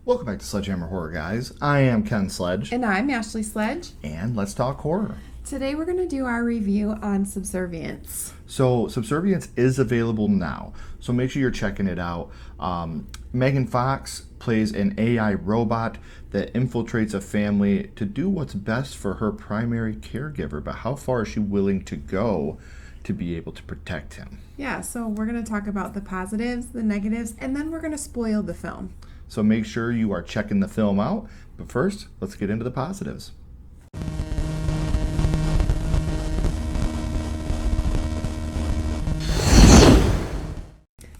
Welcome back to Sledgehammer Horror, guys. I am Ken Sledge, And I'm Ashley Sledge. and let's talk horror. Today we're going to do our review on Subservience. So, Subservience is available now, so make sure you're checking it out. Megan Fox plays an AI robot that infiltrates a family to do what's best for her primary caregiver, but how far is she willing to go to be able to protect him? Yeah, so we're going to talk about the positives, the negatives, and then we're going to spoil the film. So make sure you are checking the film out, but first, let's get into the positives.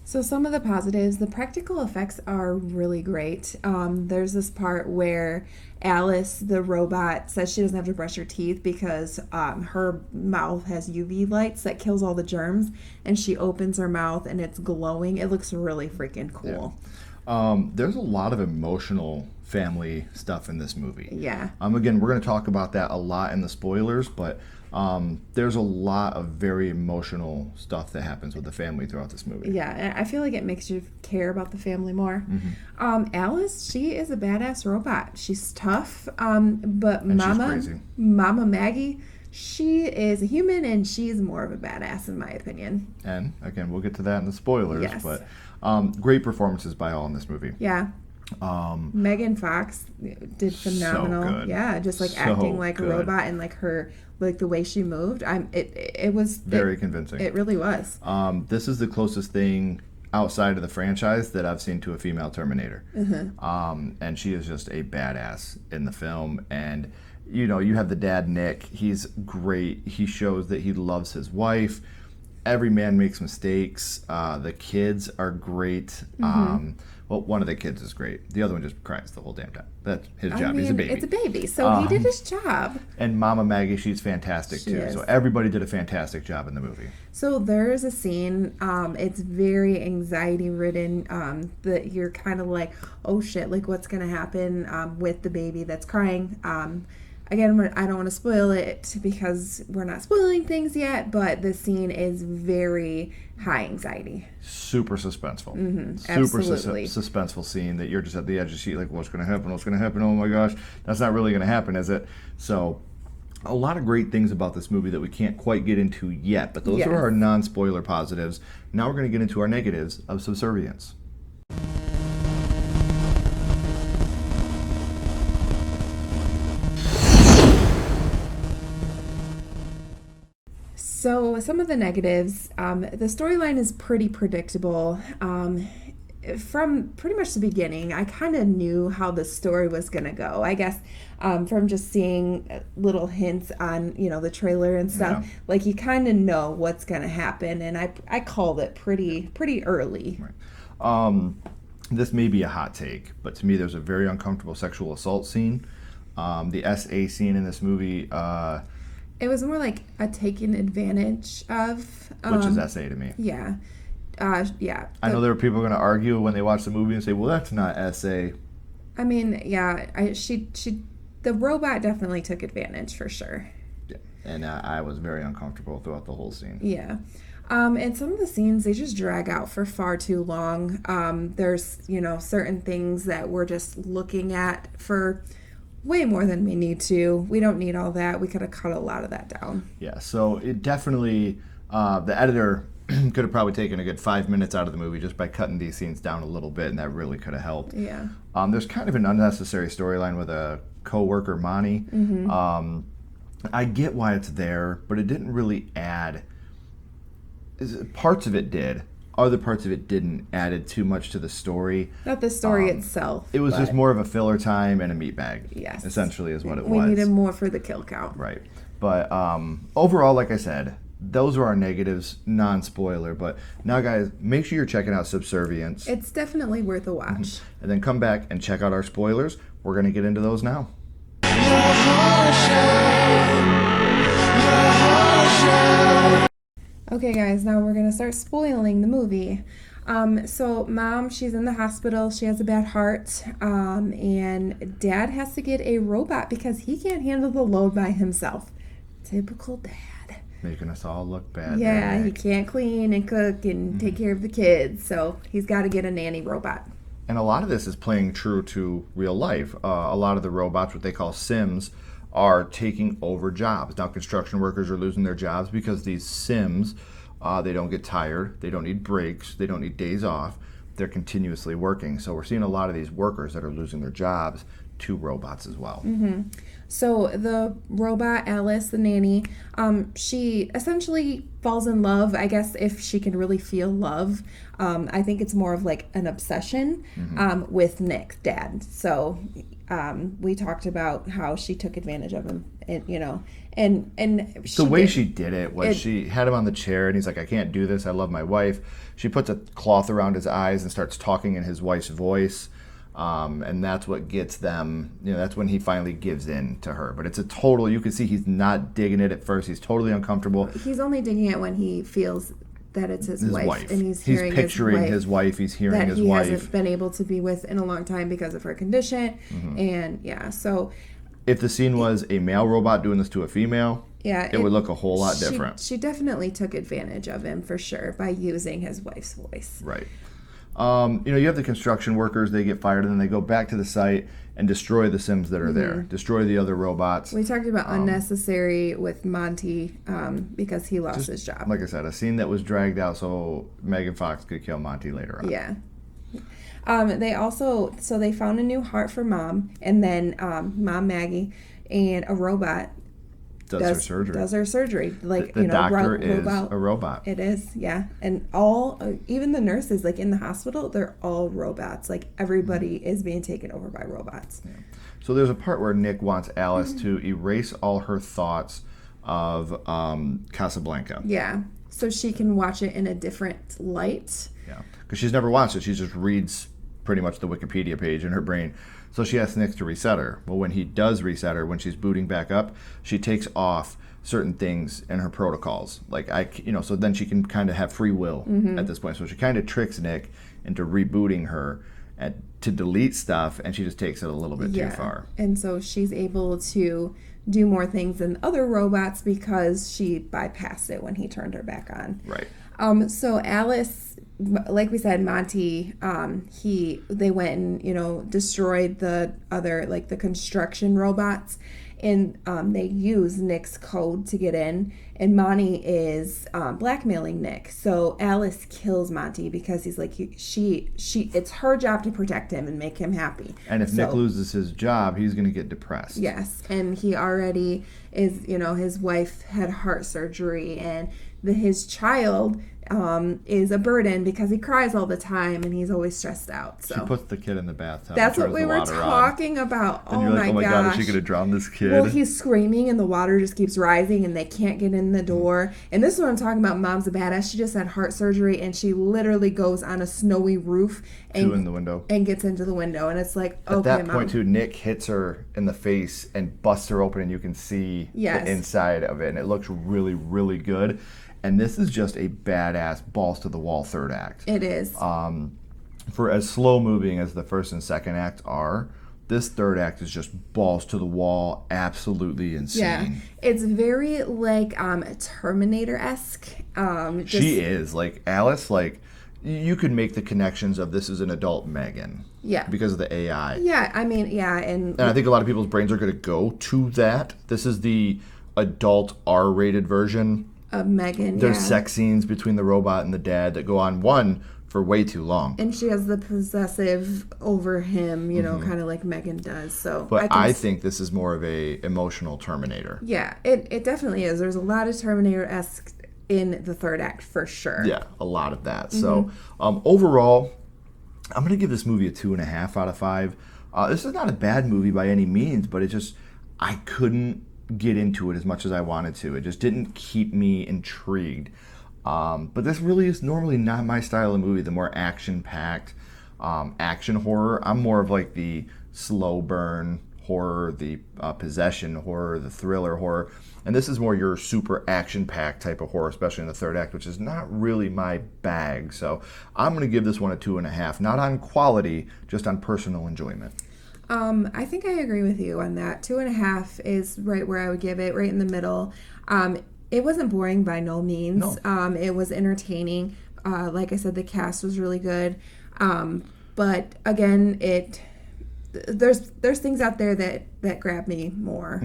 So some of the positives, the practical effects are really great. There's this part where Alice, the robot, says she doesn't have to brush her teeth because her mouth has UV lights that kills all the germs, and she opens her mouth and it's glowing. It looks really freaking cool. Yeah. There's a lot of emotional family stuff in this movie. Yeah. Again, we're going to talk about that a lot in the spoilers, but there's a lot of very emotional stuff that happens with the family throughout this movie. Yeah, and I feel like it makes you care about the family more. Alice, she is a badass robot. She's tough, but And she's crazy. Mama Maggie, she is a human and she's more of a badass in my opinion. And again, we'll get to that in the spoilers, Yes. but great performances by all in this movie. Yeah. Megan Fox did phenomenal. So good. Yeah, just like So acting like good. a robot and like the way she moved. It was Very convincing. It really was. This is the closest thing outside of the franchise that I've seen to a female Terminator. And she is just a badass in the film. And, you know, you have the dad, Nick. He's great. He shows that he loves his wife. Every man makes mistakes. The kids are great. Well, one of the kids is great. The other one just cries the whole damn time. That's his job. He's a baby. It's a baby, so he did his job. And Mama Maggie, she's fantastic She too. is. So everybody did a fantastic job in the movie. So there is a scene, it's very anxiety ridden, that you're kind of like, oh shit, like what's going to happen with the baby that's crying. Again, I don't want to spoil it because we're not spoiling things yet, but the scene is very high anxiety. Super suspenseful. Absolutely. Suspenseful scene that you're just at the edge of the seat like, what's going to happen? What's going to happen? Oh my gosh, that's not really going to happen, is it? So a lot of great things about this movie that we can't quite get into yet, but those Yes. are our non-spoiler positives. Now we're going to get into our negatives of Subservience. So some of the negatives, the storyline is pretty predictable. From pretty much the beginning, I kind of knew how the story was going to go. I guess from just seeing little hints on, the trailer and stuff, Yeah. like you kind of know what's going to happen. And I called it pretty early. Right. This may be a hot take, but to me there's a very uncomfortable sexual assault scene. The SA scene in this movie, It was more like a taken advantage of. which is SA to me. Yeah. Yeah. I know there are people going to argue when they watch the movie and say, well, that's not SA. I mean, yeah, the robot definitely took advantage for sure. Yeah. And I was very uncomfortable throughout the whole scene. Yeah. And some of the scenes, they just drag out for far too long. There's, certain things that we're just looking at for way more than we need to. We don't need all that. We could have cut a lot of that down. Yeah, so it definitely, the editor could have probably taken a good 5 minutes out of the movie just by cutting these scenes down a little bit, and that really could have helped. Yeah. There's kind of an unnecessary storyline with a co-worker, Monty. I get why it's there, but it didn't really add. Parts of it did. Other parts of it didn't added too much to the story. Not the story itself. It was but just more of a filler time and a meat bag. Yes. Essentially is what it we was. needed more for the kill count. Right. But overall, like I said, those are our negatives, non-spoiler. But now, guys, make sure you're checking out Subservience. It's definitely worth a watch. And then come back and check out our spoilers. We're going to get into those now. Okay, guys, now we're going to start spoiling the movie. So Mom, she's in the hospital. She has a bad heart. And Dad has to get a robot because he can't handle the load by himself. Typical dad. Making us all look bad. Yeah, there, he Nick. can't clean and cook and take care of the kids. So he's got to get a nanny robot. And a lot of this is playing true to real life. A lot of the robots, what they call Sims, are taking over jobs. Now construction workers are losing their jobs because these Sims, they don't get tired, they don't need breaks, they don't need days off. They're continuously working. So we're seeing a lot of these workers that are losing their jobs to robots as well. Mm-hmm. So the robot, Alice, the nanny, she essentially falls in love, I guess, if she can really feel love. I think it's more of like an obsession with Nick, dad. So we talked about how she took advantage of him, and the way she did it was she had him on the chair and he's like, I can't do this, I love my wife. She puts a cloth around his eyes and starts talking in his wife's voice. And that's what gets them, that's when he finally gives in to her. But it's a total, you can see he's not digging it at first. He's totally uncomfortable. He's only digging it when he feels that it's his wife. And he's hearing picturing his wife. He's hearing his wife. That he hasn't been able to be with in a long time because of her condition. And so. If the scene was a male robot doing this to a female, it would look a whole lot different. She definitely took advantage of him for sure by using his wife's voice. Right. You have the construction workers, they get fired and then they go back to the site and destroy the Sims that are there, destroy the other robots. We talked about unnecessary with Monty because he lost his job. Like I said, a scene that was dragged out so Megan Fox could kill Monty later on. Yeah. They found a new heart for Mom, and then Mom Maggie and a robot does her surgery. Like the doctor is a robot. It is, yeah. And even the nurses, like in the hospital, they're all robots. Like everybody is being taken over by robots. Yeah. So there's a part where Nick wants Alice to erase all her thoughts of Casablanca. Yeah. So she can watch it in a different light. Yeah. Because she's never watched it. She just reads pretty much the Wikipedia page in her brain. So she asks Nick to reset her. Well, when he does reset her, when she's booting back up, she takes off certain things in her protocols. Like, so then she can kind of have free will at this point. So she kind of tricks Nick into rebooting her to delete stuff, and she just takes it a little bit too far. And so she's able to do more things than other robots because she bypassed it when he turned her back on. Right. So Alice, like we said, Monty, they went and, destroyed the other, like the construction robots, and they use Nick's code to get in, and Monty is blackmailing Nick. So Alice kills Monty because he's like, it's her job to protect him and make him happy. And if Nick loses his job, he's going to get depressed. Yes, and he already is, his wife had heart surgery, and his child is a burden because he cries all the time and he's always stressed out. So she puts the kid in the bathtub. That's what we were talking about. And you're like, oh my God, is she going to drown this kid? Well, he's screaming and the water just keeps rising and they can't get in the door. And this is what I'm talking about. Mom's a badass. She just had heart surgery and she literally goes on a snowy roof and in the window and gets into the window. And it's like, at that point too, Nick hits her in the face and busts her open and you can see the inside of it. And it looks really, really good. And this is just a badass balls to the wall third act. It is. For as slow moving as the first and second act are, this third act is just balls to the wall, absolutely insane. Yeah, it's very like Terminator-esque. She is like Alice. Like you could make the connections of this is an adult Megan. Yeah. Because of the AI. Yeah, I mean, yeah, and I think a lot of people's brains are going to go to that. This is the adult R-rated version of Megan. There's sex scenes between the robot and the dad that go on for way too long. And she has the possessive over him, kind of like Megan does. So, but I think this is more of a emotional Terminator. Yeah, it definitely is. There's a lot of Terminator-esque in the third act for sure. Yeah, a lot of that. So overall, I'm going to give this movie a 2.5 out of 5. This is not a bad movie by any means, but I couldn't get into it as much as I wanted to. It just didn't keep me intrigued. But this really is normally not my style of movie, the more action-packed action horror. I'm more of like the slow burn horror, the possession horror, the thriller horror. And this is more your super action-packed type of horror, especially in the third act, which is not really my bag. So I'm going to give this one a 2.5. Not on quality, just on personal enjoyment. I think I agree with you on that. 2.5 is right where I would give it, right in the middle. It wasn't boring by no means. No. It was entertaining. Like I said, the cast was really good. But again, there's things out there that grab me more.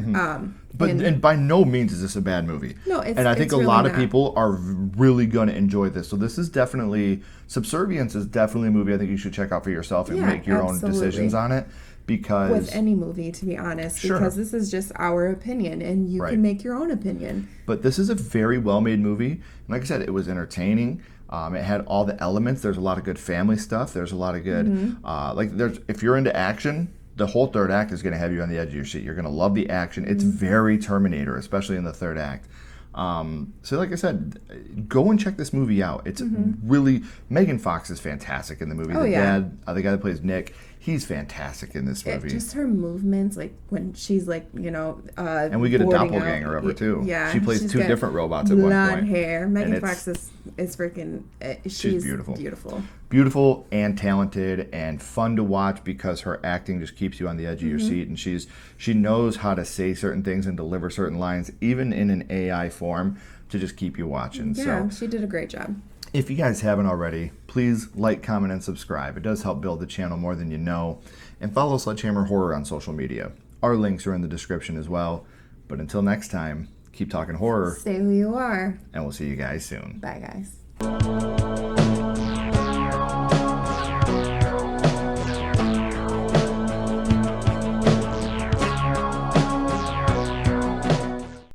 And by no means is this a bad movie. No, and I think a really lot of not. people are really going to enjoy this. So this is definitely, Subservience is definitely a movie I think you should check out for yourself and make your own decisions on it. Because with any movie, to be honest, because this is just our opinion, and you can make your own opinion. But this is a very well-made movie. And like I said, it was entertaining. It had all the elements. There's a lot of good family stuff. There's a lot of good, if you're into action, the whole third act is going to have you on the edge of your seat. You're going to love the action. It's very Terminator, especially in the third act. So like I said, go and check this movie out. It's really, Megan Fox is fantastic in the movie. The guy that plays Nick, he's fantastic in this movie. Just her movements, like when she's like, and we get a doppelganger of her too. Yeah, she plays two different robots at one point. Blonde hair. Megan Fox is freaking. She's beautiful and talented and fun to watch because her acting just keeps you on the edge of your seat, and she knows how to say certain things and deliver certain lines, even in an AI form, to just keep you watching. Yeah, she did a great job. If you guys haven't already, please like, comment, and subscribe. It does help build the channel more than you know. And follow Sledgehammer Horror on social media. Our links are in the description as well. But until next time, keep talking horror. Stay who you are. And we'll see you guys soon. Bye, guys.